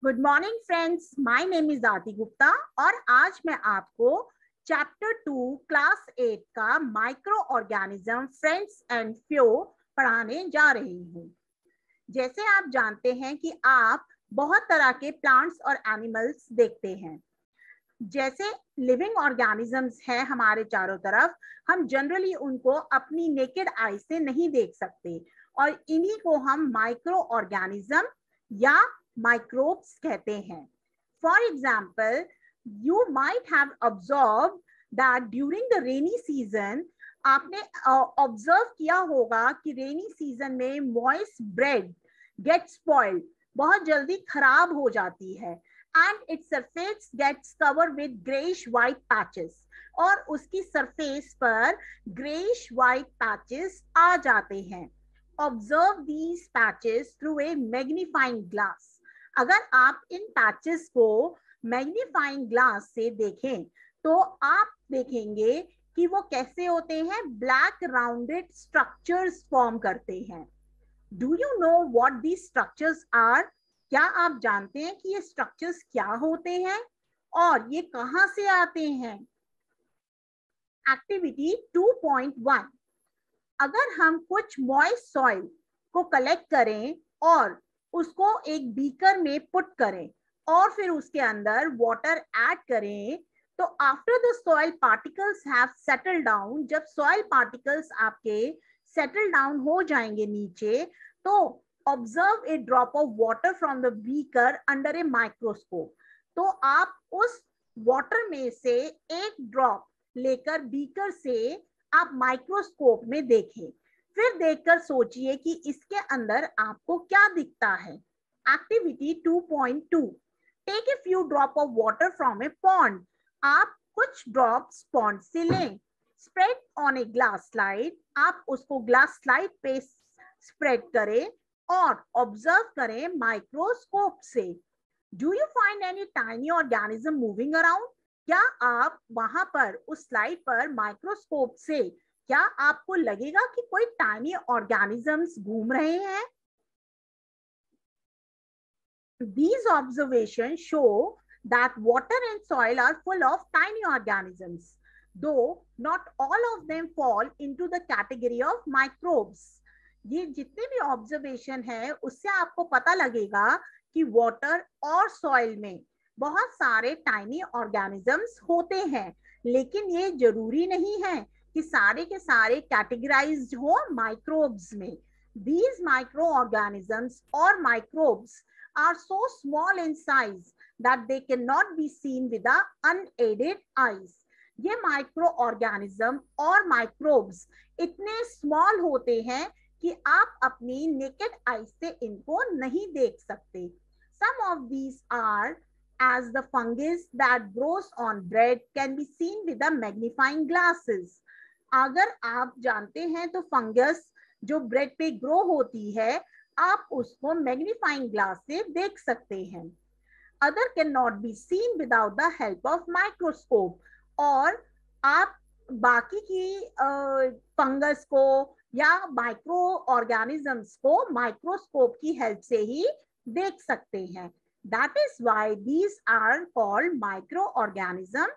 Good morning friends, my name is Aarti Gupta और आज मैं आपको चैप्टर 2 क्लास 8 का microorganism friends and foe पढ़ाने जा रही हूँ। जैसे आप जानते हैं कि आप बहुत तरह के प्लांट्स और एनिमल्स देखते हैं। जैसे लिविंग ऑर्गेनिजम्स हैं हमारे चारों तरफ, हम जनरली उनको अपनी नेकेड आई से नहीं देख सकते और इन्हीं को हम माइक्रो ऑर्गेनिज्म या माइक्रोब्स कहते हैं। For example, you might have observe that during the rainy season, आपने ऑब्जर्व किया होगा कि रेनी सीजन में मॉइस्ट ब्रेड गेट स्पॉइल्ड, बहुत जल्दी खराब हो जाती है and its surface gets covered with grayish white patches, और उसकी सरफेस पर grayish white patches आ जाते हैं। Observe these patches through a magnifying glass. अगर आप इन पैचेस को मैग्नीफाइंग ग्लास से देखें तो आप देखेंगे कि वो कैसे होते हैं, ब्लैक राउंडेड स्ट्रक्चर्स फॉर्म करते हैं। Do you know what these structures are? क्या आप जानते हैं कि ये स्ट्रक्चर्स क्या होते हैं और ये कहां से आते हैं? एक्टिविटी 2.1, अगर हम कुछ मॉइस्ट सॉइल को कलेक्ट करें और उसको एक बीकर में पुट करें और फिर उसके अंदर वाटर ऐड करें, तो after the soil particles have settled down, जब सॉइल पार्टिकल्स आपके सेटल डाउन हो जाएंगे नीचे, तो observe a drop of water from the beaker under a microscope. तो आप उस वाटर में से एक ड्रॉप लेकर बीकर से आप माइक्रोस्कोप में देखें, फिर देखकर सोचिए कि इसके अंदर आपको क्या दिखता है। Activity 2.2, take a few drop of water from a pond. आप कुछ ड्रॉप्स पॉन्ड से लें, spread on a glass slide, आप उसको ग्लास स्लाइड पे स्प्रेड करें और ऑब्जर्व करें माइक्रोस्कोप से। Do you find any tiny organism moving around? क्या आप वहां पर उस स्लाइड पर माइक्रोस्कोप से क्या आपको लगेगा कि कोई टाइनी ऑर्गेनिजम्स घूम रहे हैं? These observations show that water and soil are full of tiny organisms, though not all of them fall into the category of microbes. ये जितने भी ऑब्जर्वेशन है उससे आपको पता लगेगा कि वाटर और सॉइल में बहुत सारे टाइनी ऑर्गेनिजम्स होते हैं, लेकिन ये जरूरी नहीं है कि सारे के सारे कैटेगराइज्ड हो माइक्रोब्स में। These microorganisms or microbes are so small in size that they cannot be seen with the unaided eyes. ये माइक्रो ऑर्गेनिज्म और माइक्रोब्स इतने स्मॉल होते हैं कि आप अपनी नेकेड आई से इनको नहीं देख सकते। Some of these are as the fungus that grows on bread can be seen with the magnifying glasses. अगर आप जानते हैं तो फंगस जो ब्रेड पे ग्रो होती है, आप उसको मैग्नीफाइंग ग्लास से देख सकते हैं। Other cannot be seen without the help of microscope, और आप बाकी की फंगस को या माइक्रो ऑर्गेनिजम्स को माइक्रोस्कोप की हेल्प से ही देख सकते हैं। That is why these are called micro organism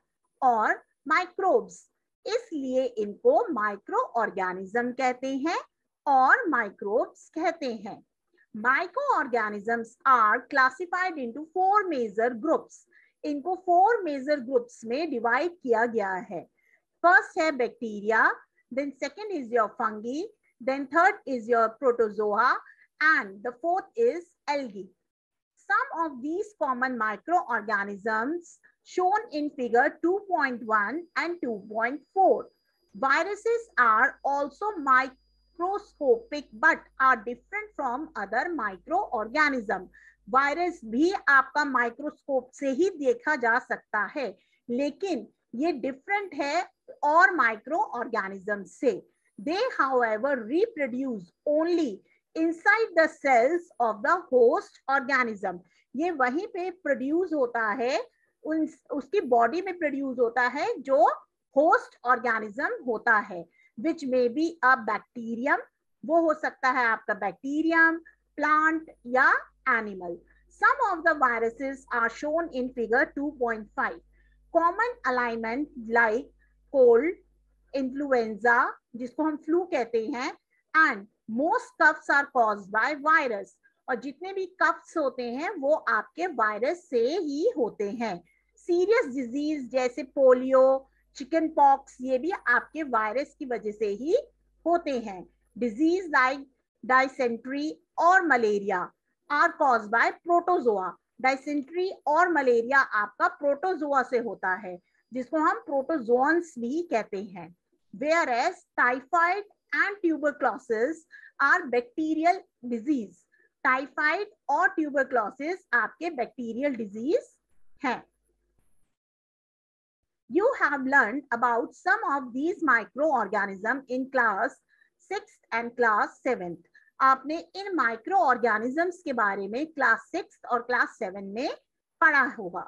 और माइक्रोब्स। इसलिए इनको माइक्रो ऑर्गेनिज्म कहते हैं और माइक्रोब्स कहते हैं। Microorganisms are classified into 4 major groups. इनको 4 major groups में divide किया गया है। First है bacteria, then second is your fungi, then third is your protozoa, and the fourth is algae. Some of these common microorganisms shown in figure 2.1 and 2.4. Viruses are also microscopic but are different from other microorganism. Virus भी आपका microscope से ही देखा जा सकता है, लेकिन ये different है और माइक्रो ऑर्गेनिज्म से। They however reproduce only inside the cells of the host organism. ये वहीं पे प्रोड्यूस होता है, उसकी बॉडी में प्रोड्यूस होता है जो होस्ट ऑर्गेनिज्म होता है, which may be a bacterium, वो हो सकता है आपका बैक्टीरियम, प्लांट या animal. Some of the viruses are shown in figure 2.5. Common alignment like cold, influenza, जिसको हम फ्लू कहते हैं, and most cuffs are caused by virus. और जितने भी कफ्स होते हैं वो आपके वायरस से ही होते हैं. सीरियस डिजीज जैसे पोलियो, चिकन पॉक्स, ये भी आपके वायरस की वजह से ही होते हैं. डिजीज लाइक डायसेंट्री और malaria are caused by protozoa. Dysentery और मलेरिया आपका प्रोटोजोआ से होता है, जिसको हम प्रोटोजोन्स भी कहते हैं. Whereas typhoid and tuberculosis are bacterial disease. Typhoid और ट्यूबरक्लोसिस आपके बैक्टीरियल डिजीज हैं. You have learned about some of these microorganisms in class 6th and class 7th. आपने इन माइक्रो ऑर्गेनिजम्स के बारे में क्लास 6 और क्लास 7 में पढ़ा होगा.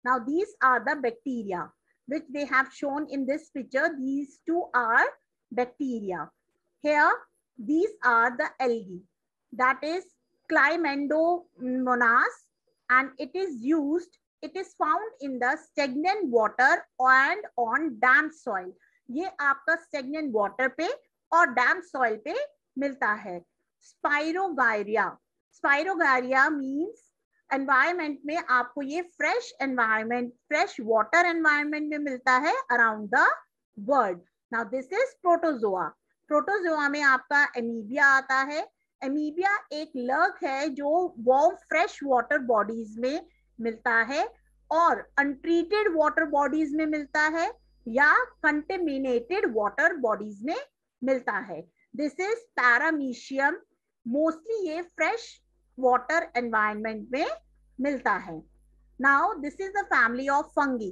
Now these are the bacteria which they have shown in this picture. These two are bacteria. Here these are the algae, that is Chlamydomonas, and it is found in the stagnant water and on damp soil. ये आपका stagnant water पे और damp soil पे मिलता है. Spirogyra means environment में आपको ये fresh environment, fresh water environment में मिलता है around the world. Now this is protozoa. Protozoa में आपका एमीबिया आता है. एमीबिया एक लर्ग है जो वार्म फ्रेश वाटर बॉडीज में मिलता है और अनट्रीटेड वाटर बॉडीज में मिलता है या कंटेमिनेटेड वाटर बॉडीज में मिलता है. This is paramecium. मोस्टली ये फ्रेश वाटर एनवायरनमेंट में मिलता है. Now this is the family of fungi.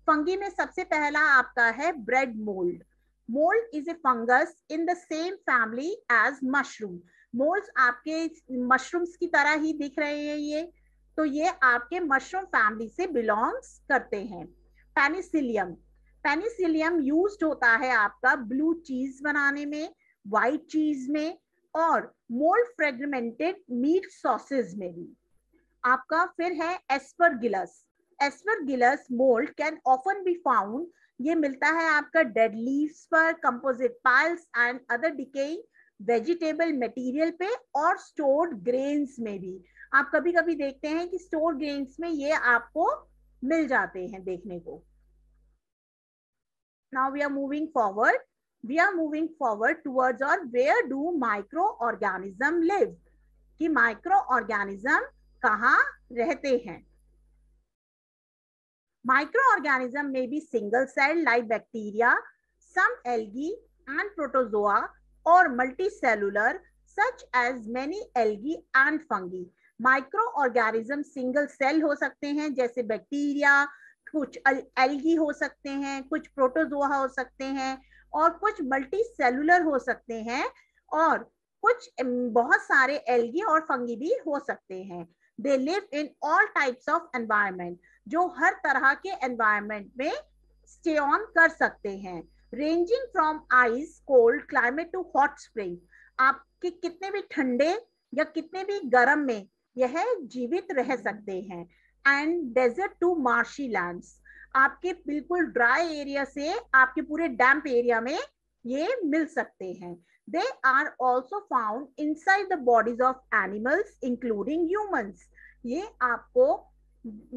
Fungi में सबसे पहला आपका है bread mold. Mold is a fungus in the same family as mushroom. Molds आपके मशरूम्स की तरह ही दिख रहे हैं ये, तो ये आपके मशरूम फैमिली से बिलोंग्स करते हैं. पेनिसिलियम. पेनिसिलियम यूज्ड होता है आपका ब्लू चीज बनाने में, व्हाइट चीज में और मोल्ड फ्रेगमेंटेड मीट सॉसेज में भी. आपका फिर है Aspergillus. Aspergillus mould can often be found. ये मिलता है आपका डेड लीव्स पर, composite piles and other decaying vegetable material पे और स्टोर्ड ग्रेन्स में भी. आप कभी कभी देखते हैं कि स्टोर्ड ग्रेन्स में ये आपको मिल जाते हैं देखने को. Now we are moving forward. We are moving forward towards or where do microorganism live? कि microorganism कहाँ रहते हैं. Microorganism may be single cell like bacteria, some algae and protozoa, or multicellular such as many algae and fungi. Microorganism single cell हो सकते हैं जैसे bacteria, कुछ algae हो सकते हैं, कुछ प्रोटोजोआ हो सकते हैं और कुछ मल्टी सेलुलर हो सकते हैं और कुछ बहुत सारे एल्गी और फंगी भी हो सकते हैं. They live in all types of environment, जो हर तरह के एनवायरनमेंट में स्टे ऑन कर सकते हैं. Ranging from ice cold climate to hot spring. आपके कितने भी ठंडे या कितने भी गर्म में यह जीवित रह सकते हैं. And desert to marshy lands. आपके बिल्कुल ड्राई एरिया से आपके पूरे डैम्प एरिया में ये मिल सकते हैं. They are also found inside the bodies of animals including humans. ये आपको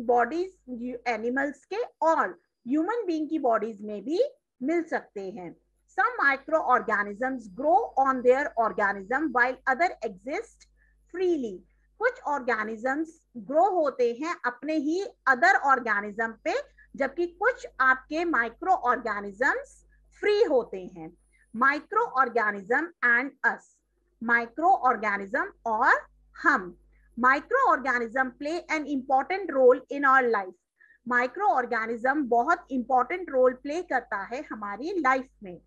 बॉडीज एनिमल्स के और ह्यूमन बीइंग की बॉडीज में भी मिल सकते हैं. Some micro organisms grow on their organism while other exist freely. कुछ ऑर्गेनिजम्स ग्रो होते हैं अपने ही अदर ऑर्गेनिज्म पे, जबकि कुछ आपके माइक्रो ऑर्गेनिजम्स फ्री होते हैं. Microorganism and us. Microorganism और हम. Microorganism play an important role in our life. Microorganism बहुत इंपॉर्टेंट रोल प्ले करता है हमारी लाइफ में.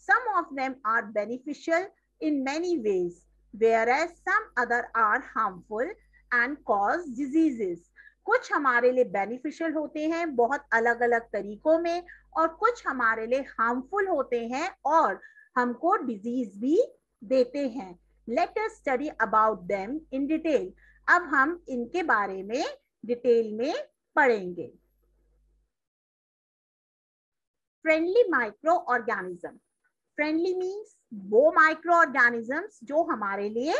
Some of them are beneficial in many ways, whereas some other are harmful and cause diseases. कुछ हमारे लिए beneficial होते हैं बहुत अलग अलग तरीकों में और कुछ हमारे लिए हार्मफुल होते हैं और हमको डिजीज भी देते हैं. Let us study about them in detail. अब हम इनके बारे में डिटेल में पढ़ेंगे। Friendly micro organism. Friendly means वो माइक्रो ऑर्गेनिजम्स जो हमारे लिए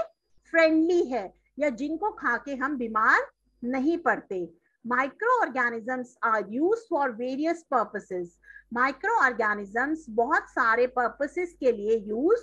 फ्रेंडली है या जिनको खा के हम बीमार नहीं पड़ते। Micro organisms are used for various purposes. Micro organisms बहुत सारे पर्पसेस के लिए यूज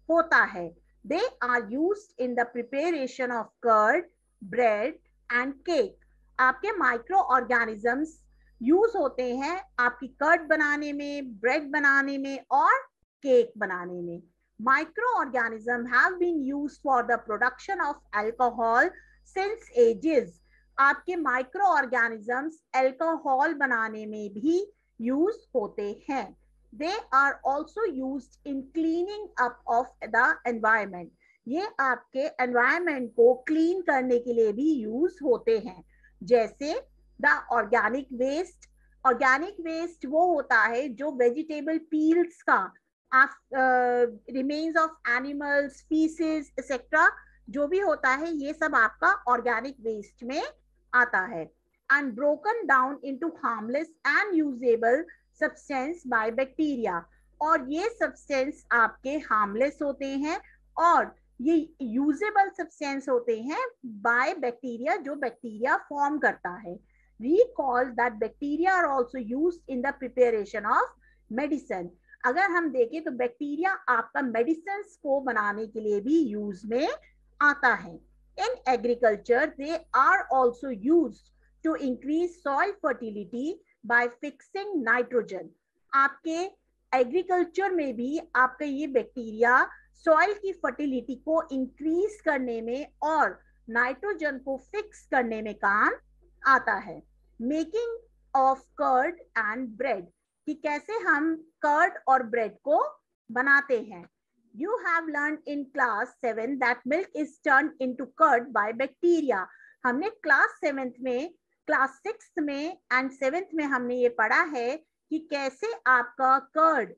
होता है। They are used in the preparation of curd, bread and cake. आपके माइक्रो ऑर्गेनिजम्स यूज होते हैं आपकी कर्ड बनाने में, ब्रेड बनाने में और केक बनाने में। Microorganisms have been used for the production of alcohol since ages. आपके माइक्रो ऑर्गेनिजम्स अल्कोहल बनाने में भी यूज होते हैं। They are also used in cleaning up of the environment. ये आपके एनवायरमेंट को क्लीन करने के लिए भी यूज होते हैं। जैसे the organic waste. Organic waste वो होता है जो वेजिटेबल पील्स का, remains of animals, faeces etcetera जो भी होता है, ये सब आपका ऑर्गेनिक वेस्ट में आता है। And broken down into harmless and usable substance by bacteria. और ये सब्सटेंस आपके हार्मलेस होते हैं और ये यूजेबल सब्सटेंस होते हैं बाय बैक्टीरिया, जो बैक्टीरिया फॉर्म करता है। Recall that bacteria are also used in the preparation of medicine. अगर हम देखें तो बैक्टीरिया आपका मेडिसिन को बनाने के लिए भी यूज में आता है। In agriculture they are also used to increase soil fertility by fixing nitrogen. आपके एग्रीकल्चर में भी आपका ये बैक्टीरिया सॉइल की फर्टिलिटी को इंक्रीज करने में और नाइट्रोजन को फिक्स करने में काम आता है। Making of curd and bread, कि कैसे हम कर्ड और ब्रेड को बनाते हैं। You have learned in class 7 that milk is turned into curd by bacteria. हमने क्लास 7th में, क्लास 6th में एंड 7th में हमने ये पढ़ा है कि कैसे आपका कर्ड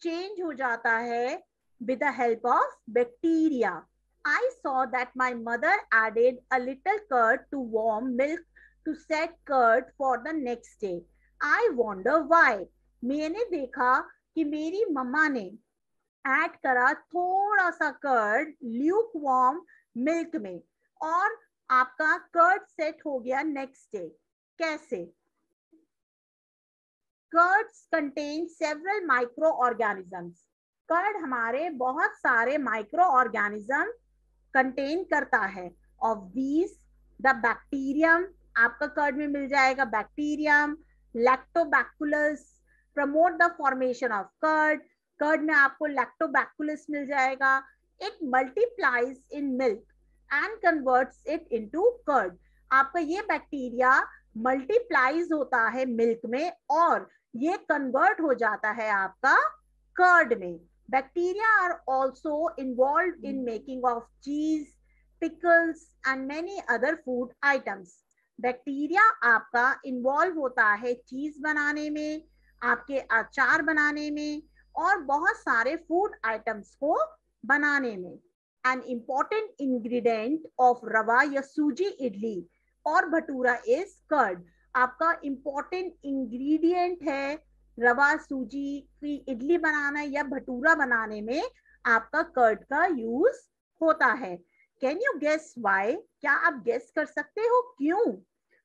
चेंज हो जाता है with the help of bacteria. I saw that my mother added a little curd to warm milk to set curd for the next day. I wonder why. मैंने देखा कि मेरी मम्मा ने ऐड करा थोड़ा सा कर्ड ल्यूक वार्म मिल्क में और आपका कर्ड सेट हो गया नेक्स्ट डे। कैसे? Curds contain several microorganisms. Curd हमारे बहुत सारे माइक्रो ऑर्गेनिज्म कंटेन करता है। ऑफ दीज द बैक्टीरियम, आपका कर्ड में मिल जाएगा bacterium, lactobacillus promote the formation of curd. Curd में आपको लैक्टोबैकुलस मिल जाएगा। It multiplies in milk and converts it into curd. आपका ये बैक्टीरिया मल्टीप्लाइज होता है मिल्क में और ये कन्वर्ट हो जाता है आपका कर्ड में। Bacteria are also involve in making of cheese, pickles and many other food items. Bacteria आपका इन्वॉल्व होता है चीज बनाने में, आपके अचार बनाने में और बहुत सारे फूड आइटम्स को बनाने में। एन इम्पॉर्टेंट इंग्रेडिएंट ऑफ रवा या सूजी इडली और भटूरा इज कर्ड। आपका इम्पॉर्टेंट इंग्रेडिएंट है रवा सूजी की इडली बनाना या भटूरा बनाने में आपका कर्ड का यूज होता है। Can you guess why? क्या आप गेस कर सकते हो क्यों?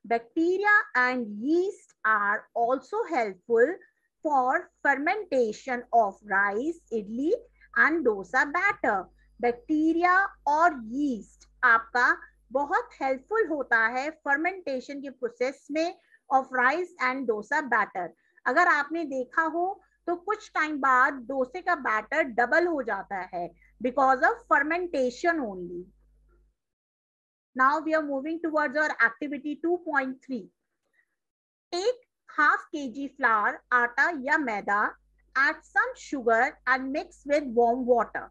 Bacteria and yeast are also helpful for fermentation of rice, idli and dosa batter. Bacteria और यीस्ट आपका बहुत हेल्पफुल होता है फर्मेंटेशन के प्रोसेस में of rice and dosa batter. अगर आपने देखा हो तो कुछ टाइम बाद डोसे का बैटर डबल हो जाता है because of fermentation only. Now we are moving towards our activity 2.3. Take half kg flour, आटा या मैदा, add some sugar and mix with warm water.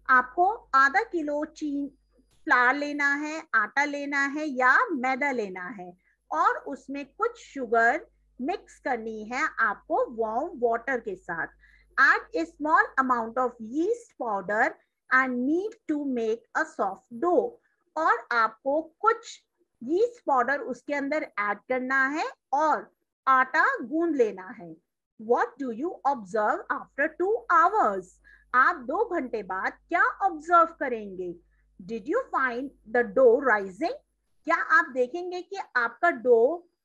आपको आधा किलो फ्लावर लेना है, आटा लेना है या मैदा लेना है और उसमें कुछ शुगर मिक्स करनी है आपको वार्म वाटर के साथ। Add a small amount of yeast powder and knead to make a soft dough. और आपको कुछ यीस्ट पाउडर उसके अंदर ऐड करना है और आटा गूंद लेना है। What do you observe after 2 hours? आप 2 घंटे बाद क्या ऑब्जर्व करेंगे? Did you find the dough rising? क्या आप देखेंगे कि आपका डो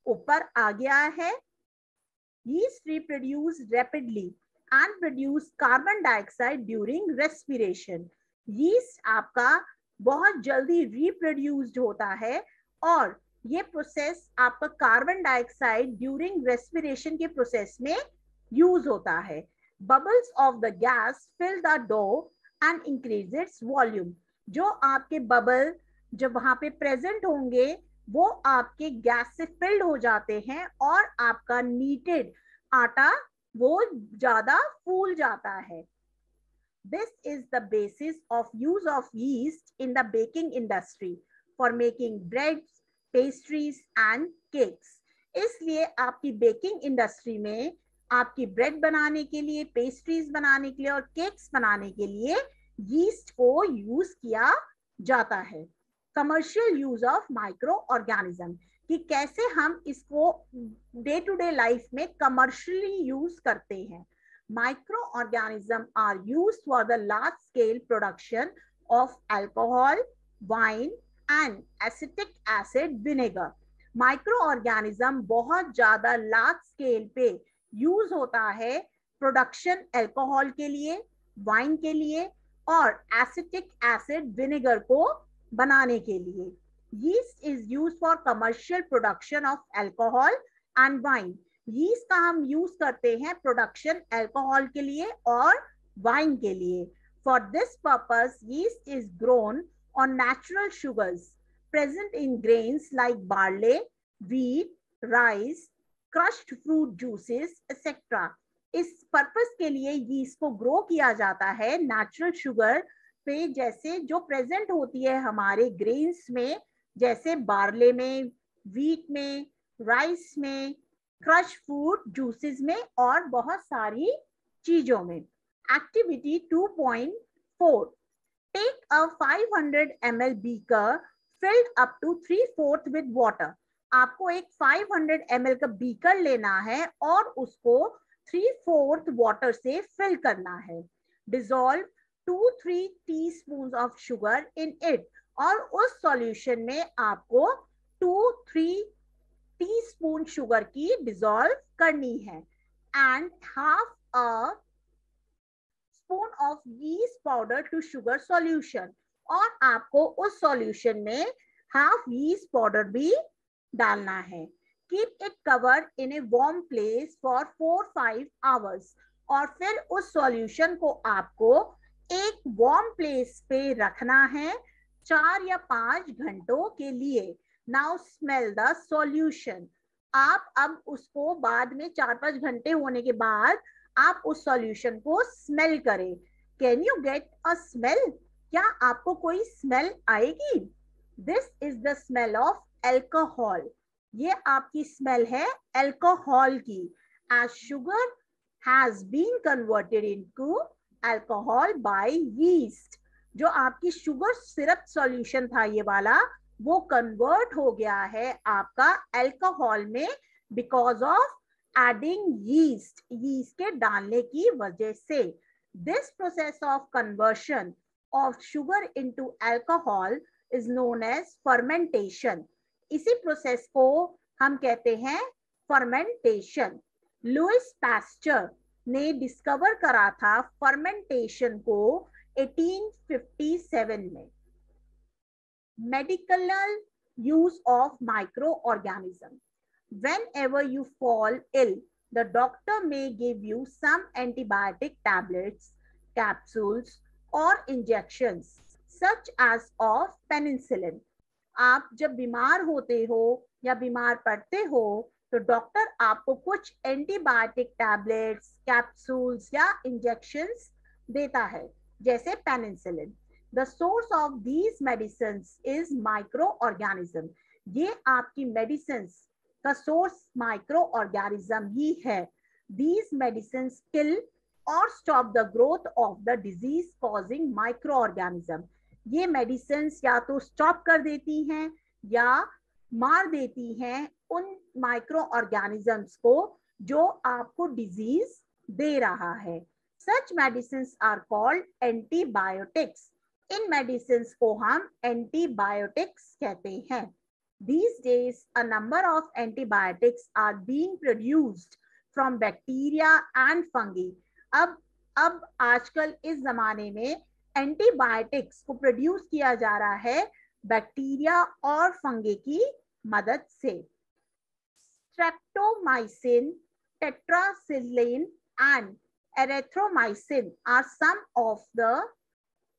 ऊपर आ गया है? Yeast reproduce rapidly and produce carbon dioxide during respiration. Yeast आपका बहुत जल्दी रिप्रोड्यूस्ड होता है और ये प्रोसेस आपका कार्बन डाइऑक्साइड ड्यूरिंग रेस्पिरेशन के प्रोसेस में यूज होता है। Bubbles of the gas fill the dough and increase its volume. जो आपके बबल जब वहां पे प्रेजेंट होंगे वो आपके गैस से फिल्ड हो जाते हैं और आपका नीटेड आटा वो ज्यादा फूल जाता है। This is the basis of use of yeast in the baking industry for making breads, pastries and cakes. इसलिए आपकी बेकिंग इंडस्ट्री में आपकी ब्रेड बनाने के लिए, पेस्ट्रीज बनाने के लिए और केक्स बनाने के लिए यीस्ट को यूज किया जाता है। Commercial use of micro organism, कि कैसे हम इसको डे टू डे लाइफ में कमर्शियली यूज करते हैं। Microorganisms are used for the large-scale production of alcohol, wine, and acetic acid vinegar. Microorganism बहुत ज्यादा large scale पे use होता है production alcohol के लिए, wine के लिए और acetic acid vinegar को बनाने के लिए। Yeast is used for commercial production of alcohol and wine. Yeast का हम यूज करते हैं प्रोडक्शन अल्कोहल के लिए और वाइन के लिए। For this purpose yeast is grown on natural sugars present in grains like barley, wheat, rice, crushed fruit juices etcetera. इस पर्पस के लिए यीस्ट को ग्रो किया जाता है नेचुरल शुगर पे, जैसे जो प्रेजेंट होती है हमारे ग्रेन्स में, जैसे बार्ले में, व्हीट में, राइस में, क्रश फ्रूट जूसेस में और बहुत सारी चीजों में। Activity 2.4, take a 500 ml beaker filled up to 3/4 with water. आपको एक 500 ml का बीकर लेना है और उसको 3/4 वाटर से फिल करना है। Dissolve 2-3 teaspoon of sugar in it, और उस सॉल्यूशन में आपको 2-3 टीस्पून शुगर की डिसॉल्व करनी है। And half a spoon of yeast powder to sugar solution, और आपको उस सॉल्यूशन में हाफ यीस्ट पाउडर भी डालना है। Keep it covered in a warm place for 4-5 hours, और फिर उस सॉल्यूशन को आपको एक वार्म प्लेस पे रखना है 4 या 5 घंटों के लिए। Now smell the solution. आप अब उसको बाद में 4-5 घंटे होने के बाद आप उस सॉल्यूशन को स्मेल करें। Can you get a smell? क्या आपको कोई स्मेल आएगी? This is the smell of alcohol. ये आपकी स्मेल है एल्कोहल की। As sugar has been converted into alcohol by yeast, जो आपकी शुगर सिरप सॉल्यूशन था ये वाला, वो कन्वर्ट हो गया है आपका अल्कोहल में because of adding yeast, yeast के डालने की वजह से। This process of conversion of sugar into alcohol is known as fermentation. इसी प्रोसेस को हम कहते हैं फर्मेंटेशन। लुइस पास्चर ने डिस्कवर करा था फर्मेंटेशन को 1857 में। Medical use of microorganism. Whenever you fall ill, the doctor may give you some antibiotic tablets, capsules or injections such as of penicillin. आप जब बीमार होते हो या बीमार पड़ते हो तो डॉक्टर आपको कुछ एंटीबायोटिक टैबलेट्स, कैप्सूल्स या इंजेक्शंस देता है, जैसे penicillin. The source of these medicines is microorganism. ये आपकी medicines का source microorganism ही है। These medicines kill or stop the growth of the disease causing microorganism. ये मेडिसिन या तो स्टॉप कर देती हैं या मार देती हैं उन माइक्रो ऑर्गेनिजम्स को जो आपको डिजीज दे रहा है। Such medicine are called antibiotics. इन मेडिसिन को हम एंटीबायोटिक्स कहते हैं। These days, a number of antibiotics are being produced from bacteria and fungi. अब आजकल इस जमाने में एंटीबायोटिक्स को प्रोड्यूस किया जा रहा है बैक्टीरिया और फंगी की मदद से। Streptomycin, tetracycline and erythromycin are some of the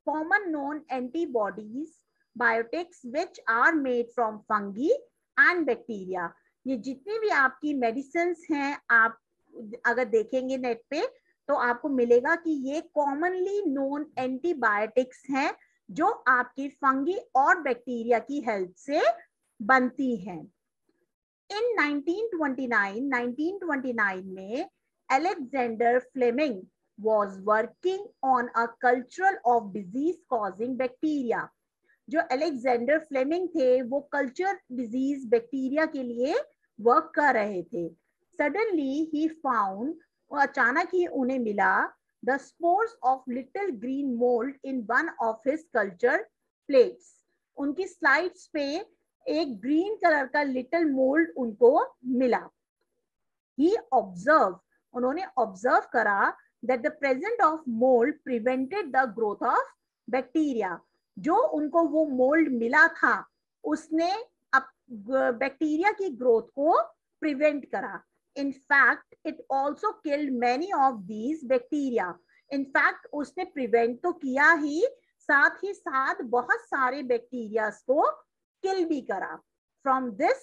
common known antibiotics which are made from fungi and bacteria. ये जितनी भी आपकी मेडिसिन हैं, आप अगर देखेंगे नेट पे तो आपको मिलेगा कि ये कॉमनली नोन एंटीबायोटिक्स हैं जो आपकी फंगी और बैक्टीरिया की हेल्प से बनती हैं। इन 1929 में Alexander Fleming was working on a culture of disease causing bacteria. जो अलेक्जेंडर फ्लेमिंग थे वो कल्चर डिजीज बैक्टीरिया के लिए वर्क कर रहे थे। सडनली ही फाउंड, अचानक ही उन्हें मिला the spores of little green mould in one of his culture plates. उनकी स्लाइड्स पे एक ग्रीन कलर का लिटिल मोल्ड उनको मिला। ही ऑब्जर्व, उन्होंने ऑब्जर्व करा that the presence of mold prevented the growth of bacteria. जो उनको वो मोल्ड मिला था उसने बैक्टीरिया की ग्रोथ को प्रिवेंट करा। In fact, it also killed many of these bacteria. In fact, उसने प्रिवेंट तो किया ही, साथ ही साथ बहुत सारे बैक्टीरियाज को किल भी करा। From this,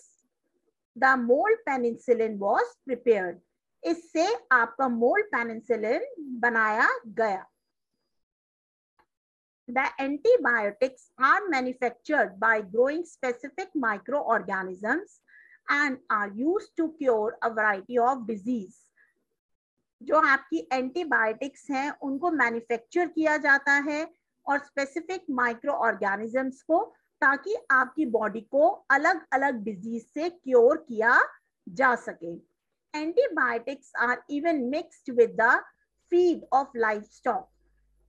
the mold penicillin was prepared. इससे आपका मोल्ड पेनिसिलिन बनाया गया। The antibiotics are manufactured by growing specific microorganisms and are used to cure a variety of disease. जो आपकी एंटीबायोटिक्स हैं उनको मैन्युफैक्चर किया जाता है और स्पेसिफिक माइक्रो ऑर्गेनिजम्स को, ताकि आपकी बॉडी को अलग अलग डिजीज से क्योर किया जा सके। Antibiotics are even mixed with the feed of livestock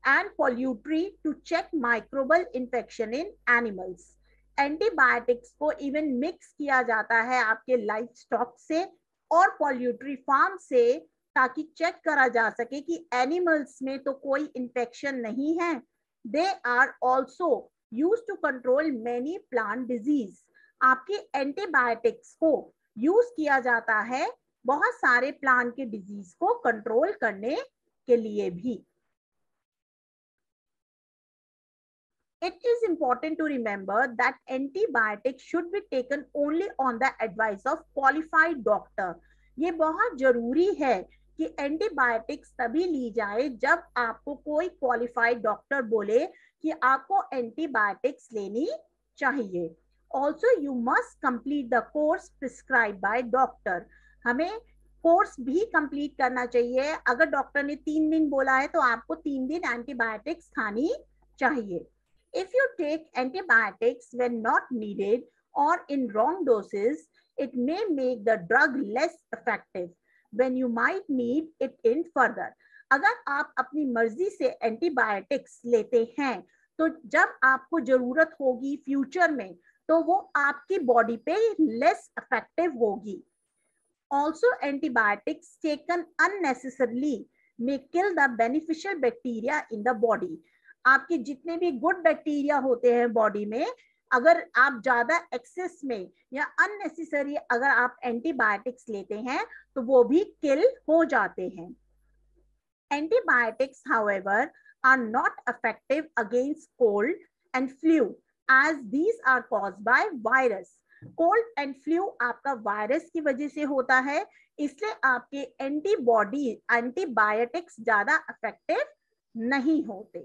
and poultry to check microbial infection in animals. Antibiotics को even mix किया जाता है आपके livestock से और poultry farm से, ताकि चेक करा जा सके कि animals में तो कोई infection नहीं है। They are also used to control many plant disease. आपके antibiotics को use किया जाता है बहुत सारे प्लांट के डिजीज को कंट्रोल करने के लिए भी। It is important to remember that antibiotics should be taken only on the advice of qualified doctor. ये बहुत जरूरी है कि एंटीबायोटिक्स तभी ली जाए जब आपको कोई क्वालिफाइड डॉक्टर बोले कि आपको एंटीबायोटिक्स लेनी चाहिए। Also, you must complete the course prescribed by doctor. हमें कोर्स भी कंप्लीट करना चाहिए। अगर डॉक्टर ने 3 दिन बोला है तो आपको 3 दिन एंटीबायोटिक्स खानी चाहिए। If you take antibiotics when not needed or in wrong doses, it may make the drug less effective when you might need it in further. अगर आप अपनी मर्जी से एंटीबायोटिक्स लेते हैं तो जब आपको जरूरत होगी फ्यूचर में तो वो आपकी बॉडी पे लेस इफेक्टिव होगी। Also, antibiotics taken unnecessarily may kill the beneficial bacteria in the body. आपके जितने भी गुड बैक्टीरिया होते हैं बॉडी में, अगर आप ज्यादा एक्सेस में या अननेसेसरी अगर आप एंटीबायोटिक्स लेते हैं तो वो भी किल हो जाते हैं। Antibiotics, however, are not effective against cold and flu as these are caused by virus. Cold and flu आपका वायरस की वजह से होता है, इसलिए आपके एंटीबायोटिक्स ज्यादा इफेक्टिव नहीं होते।